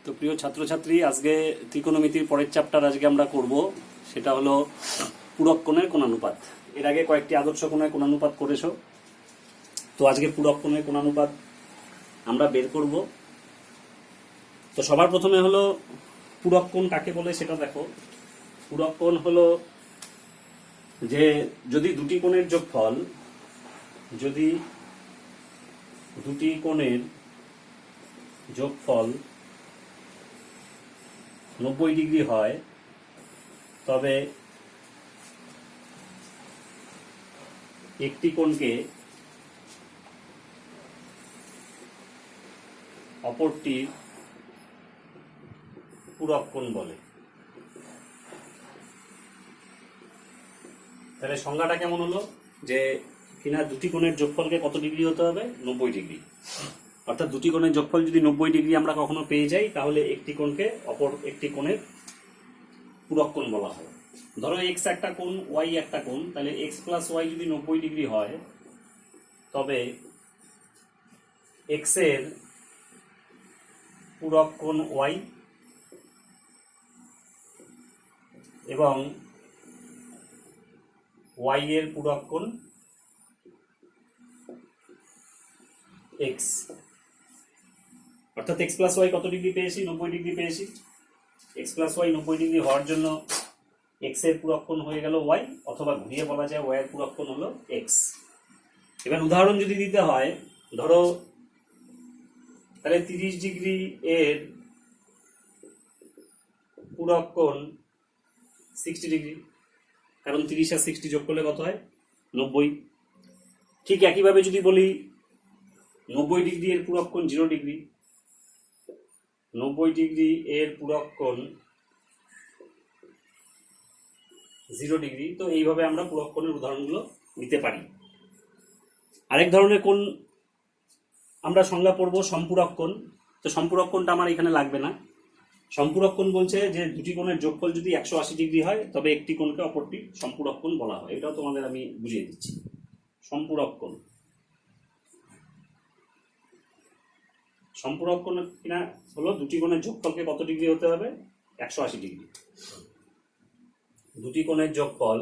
তো প্রিয় ছাত্রছাত্রী, আজকে ত্রিকোণমিতির পরের চ্যাপ্টার আজকে আমরা করব, সেটা হলো পূরক কোণের কোণানুপাত। এর আগে কয়েকটি আদর্শ কোণের কোণানুপাত করেছো, তো আজকে পূরক কোণের কোণানুপাত আমরা বের করব। তো সবার প্রথমে হলো পূরক কোণ কাকে বলে সেটা দেখো। পূরক কোণ হলো যে যদি দুটি কোণের যোগফল, যদি দুটি কোণের যোগফল 90 ডিগ্রি হয়, তবে একটি কোণকে অপরটির পূরক কোণ বলে। তাহলে সংজ্ঞাটা কেমন হলো, যে কিনা দুটি কোণের যোগফলকে কত ডিগ্রি হতে হবে? 90 ডিগ্রি। অর্থাৎ দুটি কোণের যোগফল যদি 90 ডিগ্রি আমরা কখনো পেয়ে যাই, তাহলে একটি কোণকে অপর একটি কোণের পূরক কোণ বলা হয়। ধরো এক্স একটা কোণ, ওয়াই একটা কোণ, তাহলে এক্স প্লাস ওয়াই যদি 90 ডিগ্রি হয়, তবে এক্স এর পূরক কোণ ওয়াই এবং ওয়াই এর পূরক কোণ এক্স। অর্থাৎ এক্স প্লাস ওয়াই কত ডিগ্রি পেয়েছি? 90 ডিগ্রি পেয়েছি। এক্স প্লাস ওয়াই 90 ডিগ্রি হওয়ার জন্য এক্স এর পূরক কোণ হয়ে গেল ওয়াই, অথবা ঘুরিয়ে বলা যায় ওয়াই এর পূরক কোণ হলো এক্স। এবার উদাহরণ যদি দিতে হয়, ধরো তাহলে 30 ডিগ্রি এর পূরক কোণ 60 ডিগ্রি, কারণ 30 আর 60 যোগ করলে কত হয়? 90। ঠিক একইভাবে যদি বলি 90 ডিগ্রি এর পূরক কোণ 0 ডিগ্রি, 90 ডিগ্রি এর পূরক কোণ 0 ডিগ্রি, তো এইভাবে আমরা পূরক কোণের উদাহরণগুলো দিতে পারি। আরেক ধরনের কোণ আমরা সংজ্ঞা পড়বো সম্পূরক কোণ। তো সম্পূরক কোণটা আমার এখানে লাগবে না। সম্পূরক কোণ বলছে যে দুটি কোণের যোগফল যদি 180 ডিগ্রি হয়, তবে একটি কোণকে অপরটি সম্পূরক কোণ বলা হয়। এটাও তোমাদের আমি বুঝিয়ে দিচ্ছি। সম্পূরক কোণ, সম্পূরক কোণ কিনা হলো দুটি কোণের যোগফলকে কত ডিগ্রি হতে হবে? 180 ডিগ্রি। দুটি কোণের যোগফল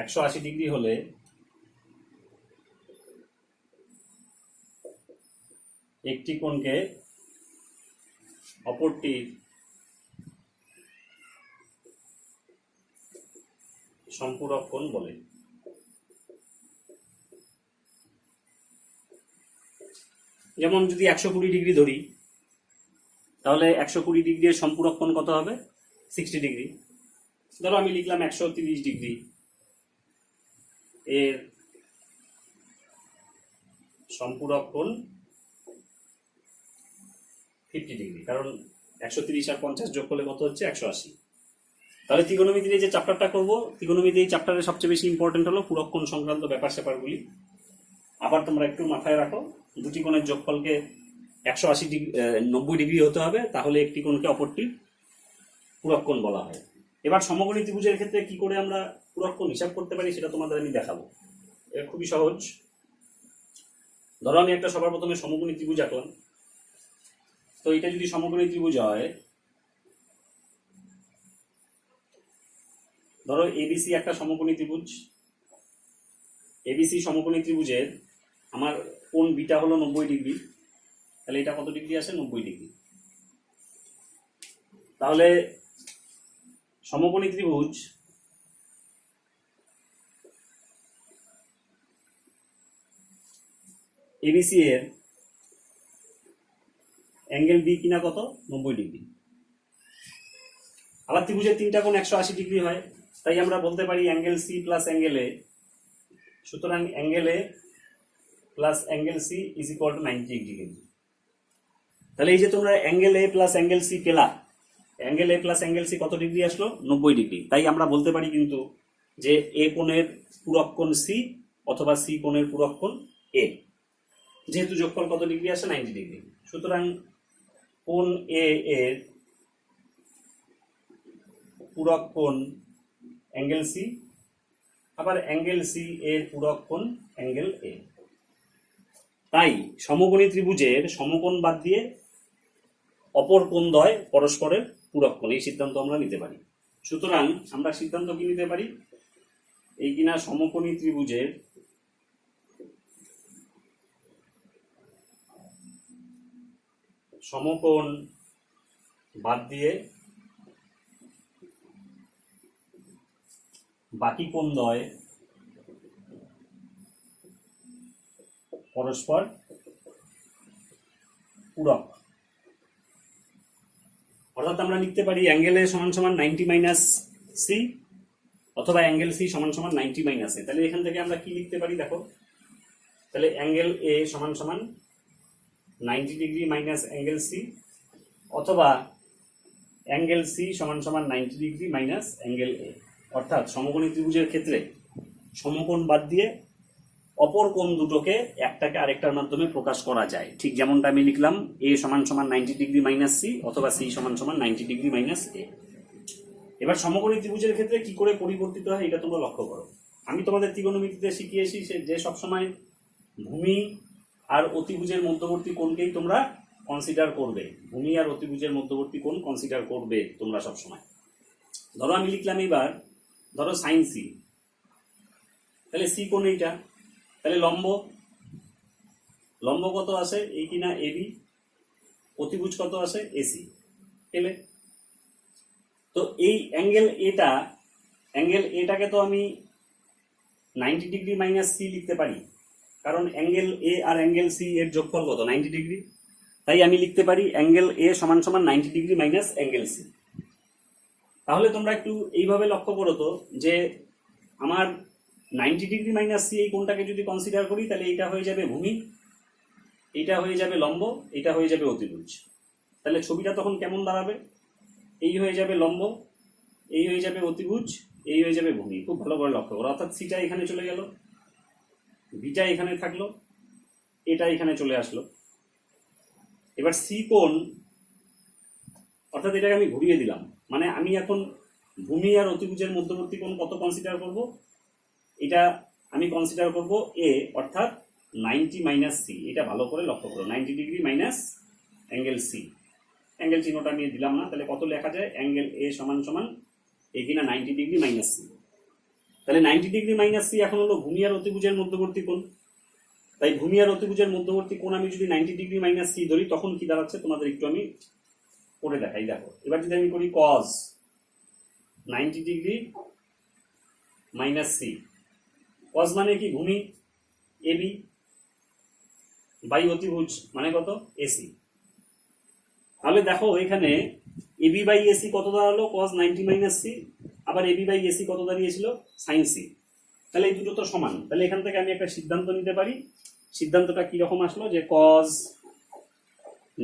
একশো ডিগ্রি হলে একটি কোণকে অপরটির সম্পূরক কোণ বলে। যেমন যদি 120 ডিগ্রি ধরি, তাহলে 120 ডিগ্রি এর সম্পূরক কোণ কত হবে? 60 ডিগ্রি। ধরো আমি লিখলাম 130 ডিগ্রি এর সম্পূরক কোণ 50 ডিগ্রি, কারণ 130 আর 50 যোগ করলে কত হচ্ছে? 180। তাহলে ত্রিকোণমিতির এই যে চ্যাপ্টারটা করবো, ত্রিকোণমিতির এই চ্যাপ্টারের সবচেয়ে বেশি ইম্পর্টেন্ট হলো পূরক কোণ সংক্রান্ত ব্যাপার স্যাপারগুলি। আবার তোমরা একটু মাথায় রাখো, দুটি কোণের যোগফলকে 180 ডিগ্রি 90 ডিগ্রি হতে হবে, তাহলে একটি কোণকে অপরটির পূরক কোণ বলা হয়। এবার সমকোণী ত্রিভুজের ক্ষেত্রে কি করে আমরা পূরক কোণ হিসাব করতে পারি সেটা তোমাদের আমি দেখাবো। এটা খুবই সহজ। ধরো আমি একটা সবার প্রথমে সমকোণী ত্রিভুজ আঁকলাম। তো এটা যদি সমকোণী ত্রিভুজ হয়, ধরো এবিসি একটা সমকোণী ত্রিভুজ। এবিসি সমকোণী ত্রিভুজের আমার কোণ বিটা হলো 90 ডিগ্রি, তাহলে এটা কত ডিগ্রি আসে? 90 ডিগ্রি। তাহলে সমকোণী ত্রিভুজ এবিসি এর অ্যাঙ্গেল বি কিনা কত? 90 ডিগ্রি। আবার ত্রিভুজের তিনটা কোণ 180 ডিগ্রি হয়, তাই আমরা বলতে পারি angle C plus angle A. সুতরাং angle A plus angle C is equal to 90 degree. কিন্তু তাহলে এই যে তোমরা angle A plus angle C পেলা, angle A plus angle C কত ডিগ্রি আসলো? 90 ডিগ্রি। তাই আমরা বলতে পারি কিন্তু যে এ কোণের পূরক কোণ সি, অথবা সি কোণের পূরক কোণ এ, যেহেতু যোগফল কত ডিগ্রি আসে? 90 ডিগ্রি। সুতরাং কোণ এ এর পূরক কোণ অ্যাঙ্গেল সি, আবার অ্যাঙ্গেল সি এর পূরক কোণ অ্যাঙ্গেল এ। তাই সমকোণী ত্রিভুজের সমকোণ বাদ দিয়ে অপর কোণদ্বয় পরস্পরের পূরক কোণ, এই সিদ্ধান্ত আমরা নিতে পারি। সুতরাং আমরা সিদ্ধান্ত কি নিতে পারি, এই কিনা সমকোণী ত্রিভুজের সমকোণ বাদ দিয়ে বাকি কোণদ্বয় পরস্পর পূরক। অর্থাৎ আমরা লিখতে পারি অ্যাঙ্গেল এ সমান সমান 90 মাইনাস সি, অথবা অ্যাঙ্গেল সি সমান সমান 90 মাইনাস এ। তাহলে এখান থেকে আমরা কি লিখতে পারি দেখো, তাহলে অ্যাঙ্গেল এ সমান সমান 90 ডিগ্রি মাইনাস অ্যাঙ্গেল সি, অথবা অ্যাঙ্গেল সি সমান সমান 90 ডিগ্রি মাইনাস অ্যাঙ্গেল এ। অর্থাৎ সমকোণী ত্রিভুজের ক্ষেত্রে সমকোণ বাদ দিয়ে অপর কোণ দুটোকে একটাকে আরেকটার মাধ্যমে প্রকাশ করা যায়, ঠিক যেমনটা আমি লিখলাম এ সমান সমান 90 ডিগ্রি মাইনাস সি, অথবা সি সমান সমান 90 ডিগ্রি মাইনাস এ। এবার সমকোণী ত্রিভুজের ক্ষেত্রে কি করে পরিবর্তিত হয় এটা তোমরা লক্ষ্য করো। আমি তোমাদের ত্রিকোণমিতিতে শিখিয়েছি যে সবসময় ভূমি আর অতিভুজের মধ্যবর্তী কোণকেই তোমরা কনসিডার করবে, ভূমি আর অতিভুজের মধ্যবর্তী কোণ কনসিডার করবে তোমরা সবসময়। ধরো আমি লিখলাম এবার, ধরো সাইন সি, তাহলে সি কোণ এইটা, তাহলে লম্ব লম্ব কত আসে এই কিনা এবি, অতিভুজ কত আসে এসি, পেলে। তো এই অ্যাঙ্গেল এটাকে তো আমি 90 ডিগ্রি মাইনাস সি লিখতে পারি, কারণ অ্যাঙ্গেল এ আর অ্যাঙ্গেল সি এর যোগফল কত 90 ডিগ্রি। তাই আমি লিখতে পারি অ্যাঙ্গেল এ সমান সমান 90 ডিগ্রি মাইনাস অ্যাঙ্গেল সি। তাহলে তোমরা একটু এইভাবে লক্ষ্য করো তো, যে আমার 90 ডিগ্রি মাইনাস সি এই কোণটাকে যদি কনসিডার করি, তাহলে এটা হয়ে যাবে ভূমি, এটা হয়ে যাবে লম্ব, এটা হয়ে যাবে অতিভুজ। তাহলে ছবিটা তখন কেমন দাঁড়াবে, এই হয়ে যাবে লম্ব, এই হয়ে যাবে অতিভুজ, এই হয়ে যাবে ভূমি। খুব ভালো করে লক্ষ্য করো। অর্থাৎ সিটা এখানে চলে গেল, বিটা এখানে থাকলো, এটা এখানে চলে আসলো। এবার সি কোণ, অর্থাৎ এটাকে আমি ঘুরিয়ে দিলাম, মানে আমি এখন ভূমি আর অতিভুজের মধ্যবর্তী কোণ কত কনসিডার করব, এটা আমি কনসিডার করব এ, অর্থাৎ 90 মাইনাস সি। এটা ভালো করে লক্ষ্য করো, 90 degree minus angle C. Angle চিহ্নটা নিয়ে দিলাম না, তাহলে কত লেখা যায়, অ্যাঙ্গেল এ সমান সমান এই কিনা 90 ডিগ্রি মাইনাস সি। তাহলে 90 ডিগ্রি মাইনাস সি এখন হলো ভূমি আর অতিভুজের মধ্যবর্তী কোণ। তাই ভূমি আর অতিভুজের মধ্যবর্তী কোণ আমি যদি 90 ডিগ্রি মাইনাস সি ধরি, তখন কি দাঁড়াচ্ছে তোমাদের একটু আমি করে দেখাই। দেখো এবার যদি আমি করি cos 90 degree minus C, cos মানে কি ভূমি এবি বাই অতিভুজ মানে কত এসি। তাহলে দেখো এখানে এবি বাই এসি কত দাঁড়ালো, কজ 90 মাইনাস সি, আবার এবি বাই এসি কত দাঁড়িয়েছিল, সাইন সি। তাহলে এই দুটো তো সমান। তাহলে এখান থেকে আমি একটা সিদ্ধান্ত নিতে পারি। সিদ্ধান্তটা কিরকম আসলো, যে কজ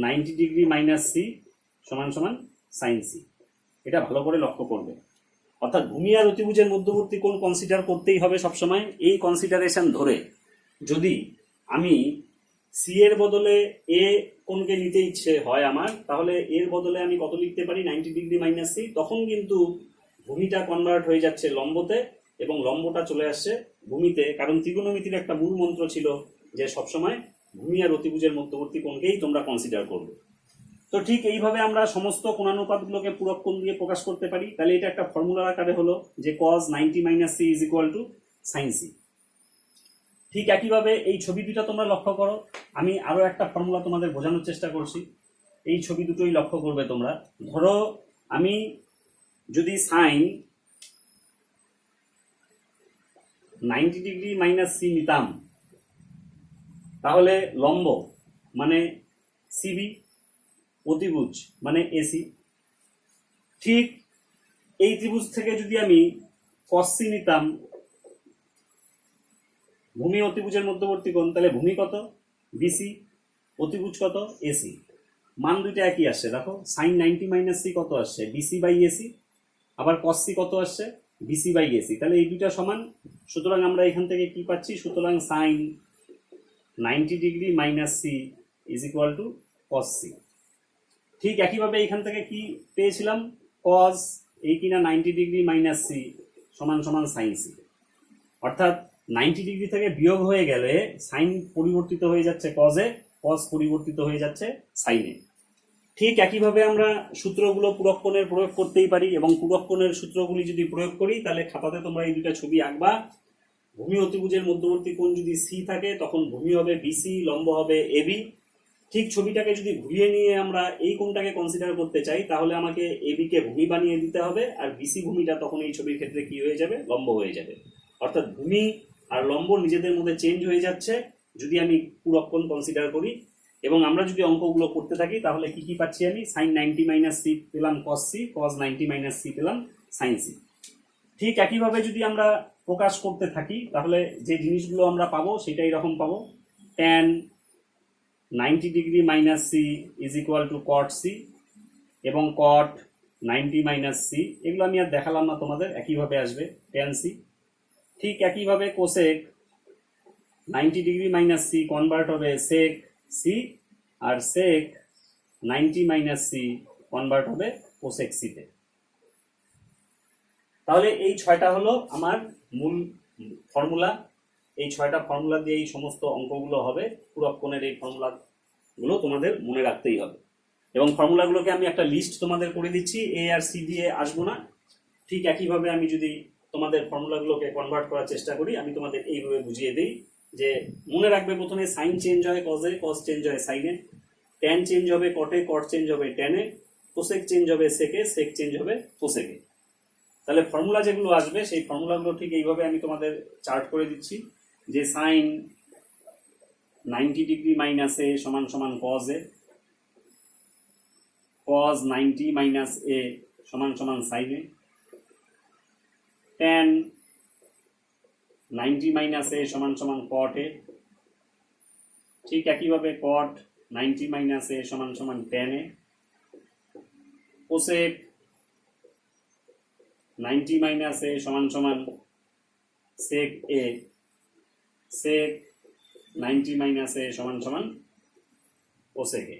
90 ডিগ্রি মাইনাস সি সমান সমান সাইন সি। এটা ভালো করে লক্ষ্য করবে। অর্থাৎ ভূমি আর অতিভুজের মধ্যবর্তী কোণ কনসিডার করতেই হবে সবসময়। এই কনসিডারেশন ধরে যদি আমি সি এর বদলে এ কোণকে নিতে ইচ্ছে হয় আমার, তাহলে এর বদলে আমি কত লিখতে পারি, 90 ডিগ্রি মাইনাস সি। তখন কিন্তু ভূমিটা কনভার্ট হয়ে যাচ্ছে লম্বতে এবং লম্বটা চলে আসছে ভূমিতে, কারণ ত্রিকোণমিতির একটা মূল মন্ত্র ছিল যে সবসময় ভূমি আর অতিভুজের মধ্যবর্তী কোণকেই তোমরা কনসিডার করবে। তো ঠিক এইভাবে আমরা সমস্ত কোণানুপাতগুলোকে পূরক কোণ দিয়ে প্রকাশ করতে পারি। তাহলে এটা একটা ফর্মুলার আকারে হলো যে cos 90 minus C is equal to sine C. ঠিক একইভাবে এই ছবি দুটো তোমরা লক্ষ্য করো। আমি আরো একটা ফর্মুলা তোমাদের বোঝানোর চেষ্টা করছি। এই ছবি দুটোই লক্ষ্য করবে তোমরা। ধরো আমি যদি সাইন 90 ডিগ্রি মাইনাস সি নিতাম, তাহলে লম্ব মানে সিবি, অতিভুজ মানে এসি। ঠিক এই ত্রিভুজ থেকে যদি আমি cos c নিতাম, ভূমি অতিভুজের মধ্যবর্তী কোণ, তাহলে ভূমি কত বিসি, অতিভুজ কত এসি। মান দুইটা একই আসছে। দেখো সাইন 90 মাইনাস সি কত আসছে, বিসি বাই এসি, আবার cos c কত আসছে, বিসি বাই এসি। তাহলে এই দুইটা সমান। সুতরাং আমরা এখান থেকে কি পাচ্ছি, সুতরাং sine 90 degree minus C is equal to cos c। ঠিক একইভাবে এখান থেকে কি পেয়েছিলাম, cos এই কিনা 90 ডিগ্রি মাইনাস সি সমান সমান সাইন সি। অর্থাৎ 90 ডিগ্রি থেকে বিয়োগ হয়ে গেলে সাইন পরিবর্তিত হয়ে যাচ্ছে কজে, কজ পরিবর্তিত হয়ে যাচ্ছে সাইনে। ঠিক একইভাবে আমরা সূত্রগুলো পুরক্ষণের প্রয়োগ করতেই পারি, এবং পুরক্ষণের সূত্রগুলি যদি প্রয়োগ করি তাহলে খাতাতে তোমরা এই দুটা ছবি আঁকবা। ভূমি অতিভুজের মধ্যবর্তী কোণ যদি সি থাকে তখন ভূমি হবে বিসি, লম্ব হবে এবি। ঠিক ছবিটাকে যদি ঘুরিয়ে নিয়ে আমরা এই কোণটাকে কনসিডার করতে চাই তাহলে আমাকে এবি কে ভূমি বানিয়ে দিতে হবে, আর বিসি ভূমিটা তখন এই ছবির ক্ষেত্রে কি হয়ে যাবে, লম্ব হয়ে যাবে। অর্থাৎ ভূমি আর লম্ব নিজেদের মধ্যে চেঞ্জ হয়ে যাচ্ছে যদি আমি পুরক্ষণ কনসিডার করি। এবং আমরা যদি অঙ্কগুলো করতে থাকি তাহলে কি কি পাচ্ছি, আমি সাইন 90 মাইনাস সি পেলাম কস সি, কস 90 মাইনাস সি পেলাম সাইন সি। ঠিক একইভাবে যদি আমরা প্রকাশ করতে থাকি তাহলে যে জিনিসগুলো আমরা পাবো সেটা এরকম পাবো, tan 90 degree minus C is equal to cot C, এবং কট 90 মাইনাস সি, এগুলো আমি আর দেখালাম না তোমাদের, একইভাবে আসবে ট্যান সি। ঠিক একইভাবে cosec 90 degree minus C convert হবে সেক সি, আর সেক 90 মাইনাস সি কনভার্ট হবে কোসেক সিতে। তাহলে এই 6টা হলো আমার মূল ফর্মুলা। এই 6টা ফর্মুলা দিয়ে এই সমস্ত অঙ্কগুলো হবে। পুরক্ষণের এই ফর্মুলাগুলো তোমাদের মনে রাখতেই হবে, এবং ফর্মুলাগুলোকে আমি একটা লিস্ট তোমাদের করে দিচ্ছি, এ আর সি দিয়ে আসবো না। ঠিক একইভাবে আমি যদি তোমাদের ফর্মুলাগুলোকে কনভার্ট করার চেষ্টা করি, আমি তোমাদের এইভাবে বুঝিয়ে দিই যে মনে রাখবে প্রথমে সাইন চেঞ্জ হয় কজে, কজ চেঞ্জ হয় সাইনে, ট্যান চেঞ্জ হবে কটে, কট চেঞ্জ হবে ট্যানে, কোসেক চেঞ্জ হবে সেকে, সেক চেঞ্জ হবে কোসেকে। তাহলে ফর্মুলা যেগুলো আসবে সেই ফর্মুলাগুলো ঠিক এইভাবে আমি তোমাদের চার্ট করে দিচ্ছি, যে সাইন 90 ডিগ্রি মাইনাস এ সমান সমান কজ এ, কজ 90 মাইনাস এ সমান সমান সাইন এ, ট্যান 90 মাইনাস এ সমান সমান কট এ, ঠিক একইভাবে কট 90 মাইনাস এ সমান সমান ট্যান এ, কোসেক 90 মাইনাস এ সমান সমান সেক এ, সেক 90 মাইনাস এ সমান সমান কোসেক এ।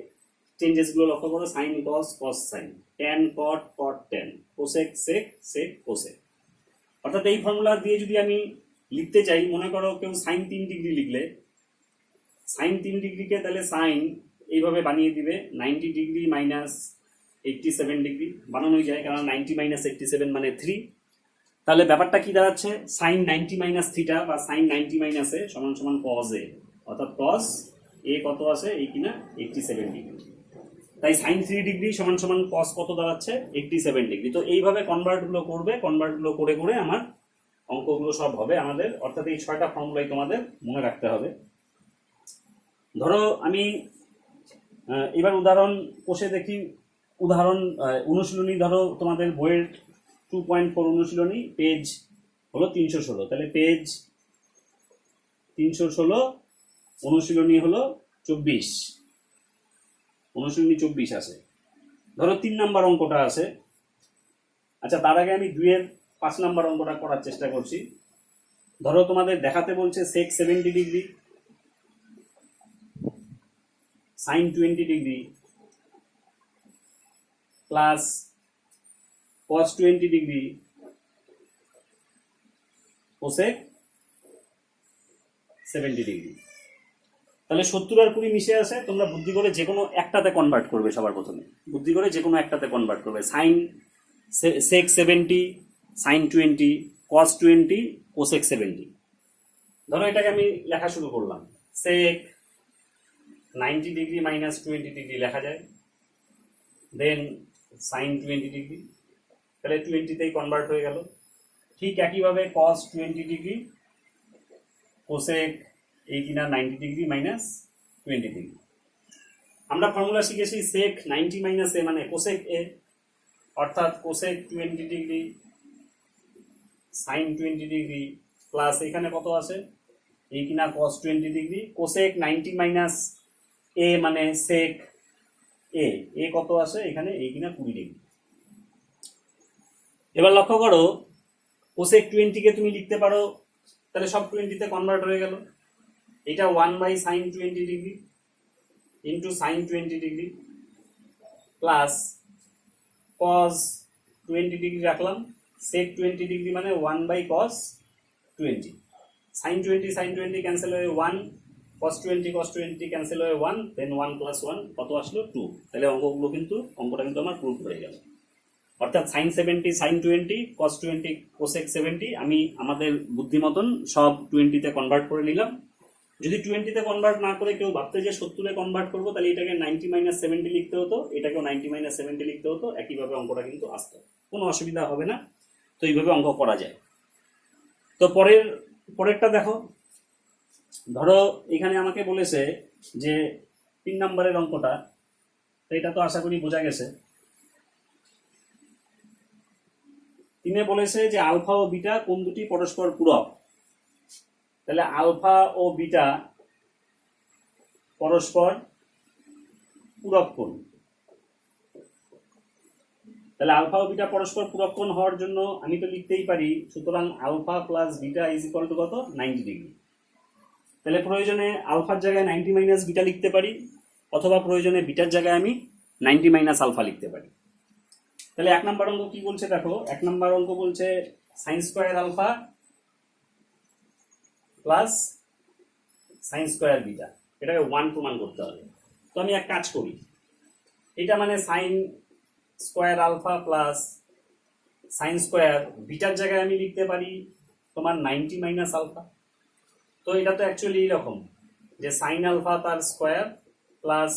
চেঞ্জেসগুলো লক্ষ্য করো, sine cos, cos sine, tan cot, cot tan, cosec sec, sec cosec. অর্থাৎ এই ফর্মুলা দিয়ে যদি আমি লিখতে চাই, মনে করো কেউ সাইন 3 ডিগ্রি লিখলে, সাইন 3 ডিগ্রিকে তাহলে সাইন এইভাবে বানিয়ে দিবে 90 ডিগ্রি মাইনাস 87 ডিগ্রি, বানানোই যায় কারণ 90 মাইনাস 87 মানে 3। তাহলে ব্যাপারটা কি দাঁড়াচ্ছে, সাইন 90 মাইনাস থিটা বা সাইন 90 মাইনাস এ সমান সমান কজ এ, অর্থাৎ কজ এ কত আছে, এই কিনা 87 ডিগ্রি। তাই সাইন 3 ডিগ্রি সমান সমান কজ কত দাঁড়াচ্ছে, 87 ডিগ্রি। তো এইভাবে কনভার্টগুলো করবে, কনভার্টগুলো করে করে আমার অঙ্কগুলো সব হবে আমাদের। অর্থাৎ এই 6টা ফর্মুলাই তোমাদের মনে রাখতে হবে। ধরো আমি এবার উদাহরণ কষে দেখি, উদাহরণ অনুশীলনী ধরো তোমাদের বইয়ের 2.4 অনুশীলনী, পেজ হলো 316। তাহলে পেজ 316 অনুশীলনী হলো 24, অনুশীলনী 24 আছে। ধরো 3 নাম্বার অঙ্কটা আছে। আচ্ছা, তার আগে আমি 2 এর 5 নাম্বার অঙ্কটা করার চেষ্টা করছি। ধরো তোমাদের দেখাতে বলছে sec 70 degree, sine 20 degree plus cos 20 degree cosec 70 degree. তাহলে 70 আর 20 মিশে আছে, তোমরা বুদ্ধি করে যে কোনো একটাতে কনভার্ট করবে। সবার প্রথমে বুদ্ধি করে যে কোনো একটাতে কনভার্ট করবে। সাইন সেক 70, সাইন 20, কস 20, কোসেক 70। ধরো এটাকে আমি লেখা শুরু করলাম, সেক 90 ডিগ্রি মাইনাস 20 ডিগ্রি লেখা যায়, দেন সাইন 20 ডিগ্রি, তাহলে 20তেই কনভার্ট হয়ে গেল। ঠিক একইভাবে কস 20 ডিগ্রি, কোসেক এই কিনা 90 ডিগ্রি মাইনাস 20 ডিগ্রি। আমরা ফর্মুলা শিখেছি সেক 90 মাইনাস এ মানে কোসেক এ, অর্থাৎ cosec 20 degree sine 20 degree plus এখানে কত আছে, এই কিনা কস 20 ডিগ্রি, কোসেক 90 মাইনাস এ মানে সেক এ, এ কত আছে এখানে, এই কিনা 20 ডিগ্রি। এবার লক্ষ্য করো, কোসেক 20 কে তুমি লিখতে পারো, তাহলে সব 20তে কনভার্ট হয়ে গেল। এটা 1/sin 20 degree into sign 20 degree plus cos 20 degree রাখলাম, সেক 20 ডিগ্রি মানে 1/cos 20। সাইন 20 ক্যান্সেল হয়ে 1, cos 20 ক্যান্সেল হয়ে 1, দেন 1 + 1 কত আসলো 2। তাহলে অঙ্কটা কিন্তু আমার প্রুভ হয়ে গেল। অর্থাৎ সাইন 70 সাইন 20 cos 20 cosec 70 আমি আমাদের বুদ্ধি মতন সব 20-তে কনভার্ট করে নিলাম। যদি 20-তে কনভার্ট না করে কেউ ভাবতে যে 70-এ কনভার্ট করবো, তাহলে এটাকে 90 - 70 লিখতে হতো, এটাকেও 90 - 70 লিখতে হতো, একইভাবে অঙ্কটা কিন্তু আসতো, কোনো অসুবিধা হবে না। তো এইভাবে অঙ্ক করা যায়। তো পরেরটা দেখো, ধরো এখানে আমাকে বলেছে যে 3 নম্বরের অঙ্কটা, তো এটা তো আশা করি বোঝা গেছে। তিনে বলেছে যে আলফা ও বিটা কোন দুটি পরস্পর পূরক। তাহলে আলফা ও বিটা পরস্পর পূরক কোণ। তাহলে আলফা ও বিটা পরস্পর পূরক কোণ হওয়ার জন্য আমি তো লিখতেই পারি, সুতরাং alpha plus beta is equal to কত 90 ডিগ্রি। তাহলে প্রয়োজনে আলফার জায়গায় 90 - বিটা লিখতে পারি, অথবা প্রয়োজনে বিটার জায়গায় আমি 90 - আলফা লিখতে পারি। তাহলে 1 নম্বর অঙ্ক কি বলছে দেখো, 1 নম্বর অঙ্ক বলছে sine square alpha plus sine square beta, এটাকে 1 প্রমাণ করতে হবে। তো আমি এক কাজ করি, এটা মানে sine square alpha plus sine square বিটার জায়গায় আমি লিখতে পারি তোমার 90 - আলফা। তো এটা তো অ্যাকচুয়ালি এরকম যে সাইন আলফা তার স্কোয়ার প্লাস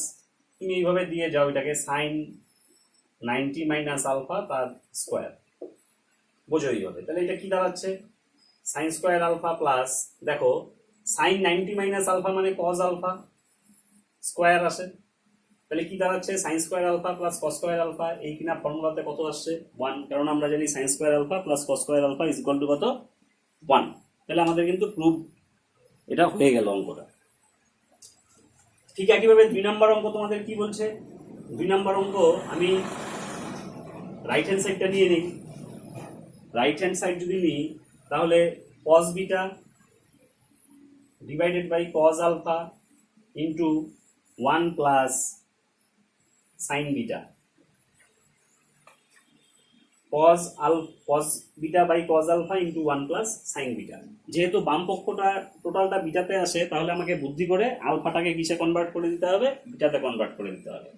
তুমি এইভাবে দিয়ে যাও এটাকে সাইন 90 - আলফা তার স্কোয়ার, বোঝো এইভাবে। তাহলে এটা কি দাঁড়াচ্ছে সাইন স্কোয়ার আলফা প্লাস, দেখো সাইন 90 - আলফা মানে কজ আলফা স্কোয়ার আসে, তাহলে কি দাঁড়াচ্ছে sine square alpha plus cos square alpha. এই কিনা ফর্মুলাতে কত আসছে 1, কারণ আমরা জানি sine square alpha plus cos square alpha is equal to কত 1। তাহলে আমাদের কিন্তু প্রুভ এটা হয়ে গেল অঙ্কটা। ঠিক একইভাবে 2 নম্বর অঙ্ক তোমাদের কি বলছে, 2 নম্বর অঙ্ক আমি রাইট হ্যান্ড সাইডটা নিয়ে নিই। রাইট হ্যান্ড সাইড যদি নিই তাহলে cos beta divided by cos alpha into 1 plus sine beta, cos beta by cos alpha into 1 plus sine beta. যেহেতু বাম পক্ষটা টোটালটা বিটাতে আসে, তাহলে আমাকে বুদ্ধি করে আলফাটাকে কিসে কনভার্ট করে দিতে হবে, বিটাতে কনভার্ট করে দিতে হবে।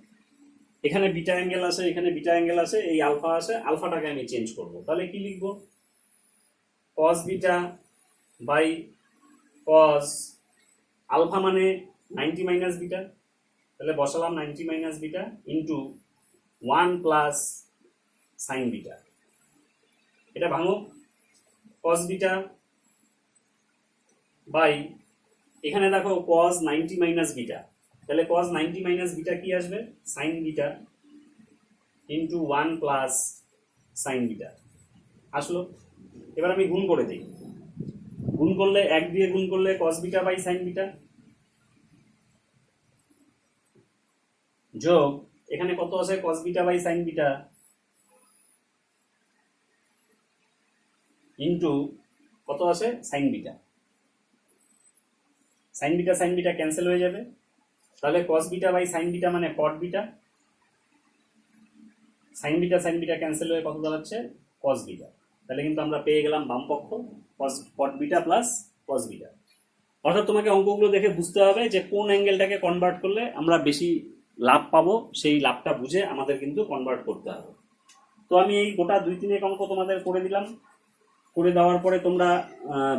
এখানে বিটা অ্যাঙ্গেল আসে, এখানে বিটা অ্যাঙ্গেল আসে, এই আলফা আসে, আলফাটাকে আমি চেঞ্জ করব। তাহলে কি লিখবো cos beta by cos alpha মানে 90 - বিটা, তাহলে বসালাম 90 - beta into 1 plus sine beta. এটা ভাঙো, cos বিটা বাই এখানে দেখো cos 90 - বিটা, তাহলে cos 90 - বিটা কি আসবে sign beta into 1 plus sine beta আসলো। এবার আমি গুণ করে দিই, গুণ করলে 1 দিয়ে গুণ করলে cos beta by sine beta, যোগ এখানে কত আছে cos beta by sine beta into কত আছে sine beta. Sine beta cancel হয়ে যাবে, তাহলে cos beta by sine beta মানে cot beta, sine beta cancel হয়ে কত দাঁড়াচ্ছে cos বিটা। তাহলে কিন্তু আমরা পেয়ে গেলাম বাম পক্ষ cot beta plus cos beta. অর্থাৎ তোমাকে অঙ্কগুলো দেখে বুঝতে হবে যে কোন অ্যাঙ্গেলটাকে কনভার্ট করলে আমরা বেশি লাভ পাবো, সেই লাভটা বুঝে আমাদের কিন্তু কনভার্ট করতে হবে। তো আমি এই গোটা 2-3 অঙ্ক তোমাদের করে দিলাম, করে দেওয়ার পরে তোমরা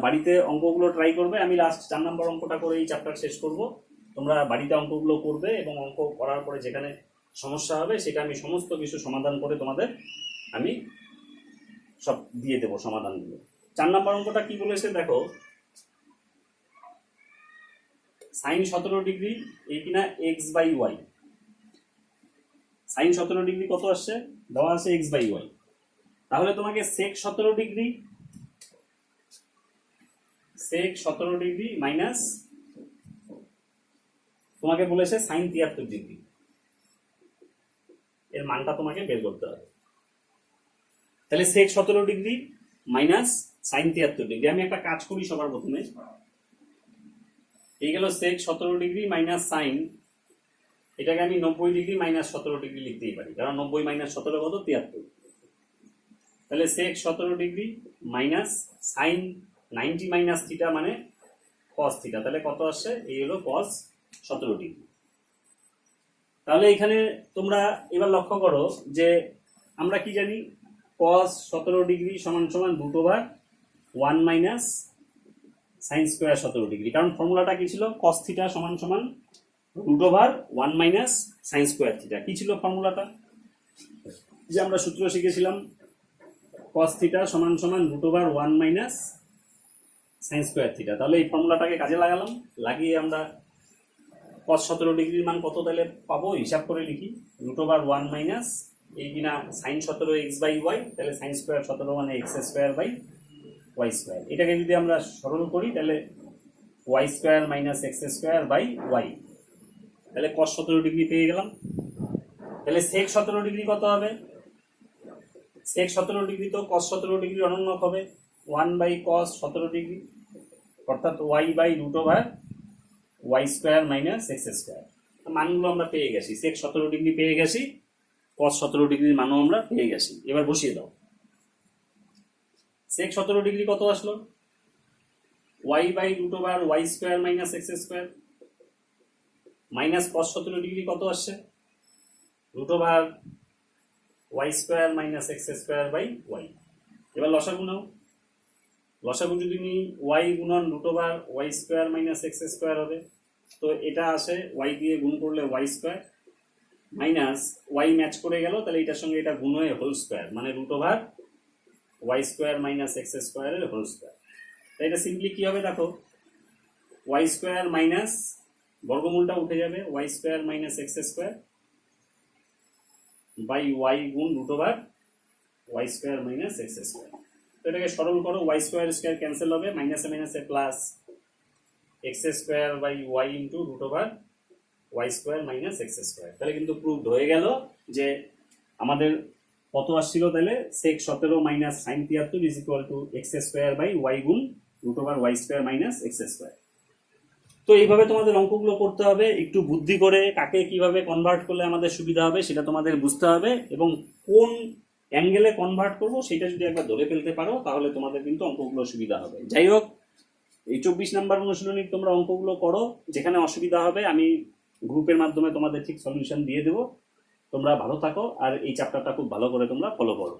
বাড়িতে অঙ্কগুলো ট্রাই করবে। আমি লাস্ট 4 নম্বর অঙ্কটা করে এই চ্যাপ্টার শেষ করব। তোমরা বাড়িতে অঙ্কগুলো করবে এবং অঙ্ক করার পরে যেখানে সমস্যা হবে সেটা আমি সমস্ত কিছু সমাধান করে তোমাদের আমি সব দিয়ে দেবো সমাধানগুলো। 4 নম্বর অঙ্কটা কি বলেছে দেখো, সাইন 17 ডিগ্রি এই কিনা X by Y. Sine 17 degree কত আসছে দেওয়া আছে এক্স বাই ওয়াই। তাহলে তোমাকে সেক 17 ডিগ্রি মাইনাস তোমাকে বলেছে সাইন 73 ডিগ্রি, এর মানটা তোমাকে বের করতে হবে। তাহলে সেক 17 ডিগ্রি মাইনাস সাইন 73 ডিগ্রি। আমি একটা কাজ করি সবার প্রথমে, এই গেল সেক 17 ডিগ্রি মাইনাস সাইন, এটাকে আমি 90 ডিগ্রি মাইনাস 17 ডিগ্রি লিখতেই পারি, কারণ 90 মাইনাস 17 কত 73। তাহলে সেক 17 degree minus sine 90 minus theta মানে cos থিটা, তাহলে কত আসছে? এই হলো cos 17 ডিগ্রি। তাহলে এখানে তোমরা এবার লক্ষ্য করো যে আমরা কি জানি, cos 17 ডিগ্রি সমান সমান √1 মাইনাস সাইন স্কোয়ার 17 ডিগ্রি। কারণ ফর্মুলাটা কি ছিল? cos থিটা সমান সমান √1 মাইনাস সাইন স্কোয়ার থিটা। কি ছিল ফর্মুলাটা? যে আমরা সূত্র শিখেছিলাম cos থিটা সমান সমান √1 মাইনাস সাইন স্কোয়ার থিটা। তাহলে এই ফর্মুলাটাকে কাজে লাগালাম, লাগিয়ে আমরা cos 17 ডিগ্রির মান কত তাহলে পাবো, হিসাব করে লিখি। √1 মাইনাস এই কিনা সাইন 17 x বাই ওয়াই, তাহলে সাইন স্কোয়ার 17 মানে X square by Y square. এটাকে যদি আমরা সরল করি তাহলে Y square minus X square by Y, তাহলে cos 17 ডিগ্রি পেয়ে গেলাম। তাহলে sec 17 ডিগ্রি কত হবে? sec 17 ডিগ্রি তো cos 17 ডিগ্রি অনন্যক হবে 1 বাই cos 17 ডিগ্রি, অর্থাৎ y by Y square minus X square. মানগুলো আমরা পেয়ে গেছি, sec 17 ডিগ্রি পেয়ে গেছি, cos 17 ডিগ্রির মানও আমরা পেয়ে গেছি। এবার বসিয়ে দাও। sec 17 ডিগ্রি কত আসলো? y by Y square minus X square, minus cos 17 degree কত আসছে? Y square minus X square by Y. এবার লসাগু নাও। লসাগু যদি নিই ওয়াই গুণন Y square minus X square হবে, তো এটা আসে ওয়াই দিয়ে গুণ করলে Y square minus Y match করে গেল, তাহলে এটার সঙ্গে এটা গুণ হয়ে হোল স্কোয়ার, মানে ওয়াই স্কোয়ার মাইনাস এক্স স্কোয়ারের হোল স্কোয়ার। তাই এটা সিম্পলি কি হবে দেখো, ওয়াই স্কোয়ার মাইনাস বর্গমূলটা উঠে যাবে, Y square minus X square by Y গুণ Y square minus X square. তো এটাকে সরল করো, ওয়াই স্কোয়ার স্কোয়ার ক্যান্সেল হবে, মাইনাসে মাইনাসে plus X square by Y into Y square minus X square. তাহলে কিন্তু প্রুভড হয়ে গেল যে আমাদের কত আসছিল, তাহলে sec 17 minus sine 73 is equal to X square by Y গুণ Y square minus X square. তো এইভাবে তোমাদের অঙ্কগুলো করতে হবে, একটু বুদ্ধি করে কাকে কিভাবে কনভার্ট করলে আমাদের সুবিধা হবে সেটা তোমাদের বুঝতে হবে, এবং কোন অ্যাঙ্গেলে কনভার্ট করবো সেটা যদি একবার ধরে ফেলতে পারো তাহলে তোমাদের কিন্তু অঙ্কগুলো সুবিধা হবে। যাই হোক, এই 24 নাম্বার অনুশীলনী তোমরা অঙ্কগুলো করো, যেখানে অসুবিধা হবে আমি গ্রুপের মাধ্যমে তোমাদের ঠিক সলিউশন দিয়ে দেবো। তোমরা ভালো থাকো আর এই চ্যাপ্টারটা খুব ভালো করে তোমরা ফলো করো।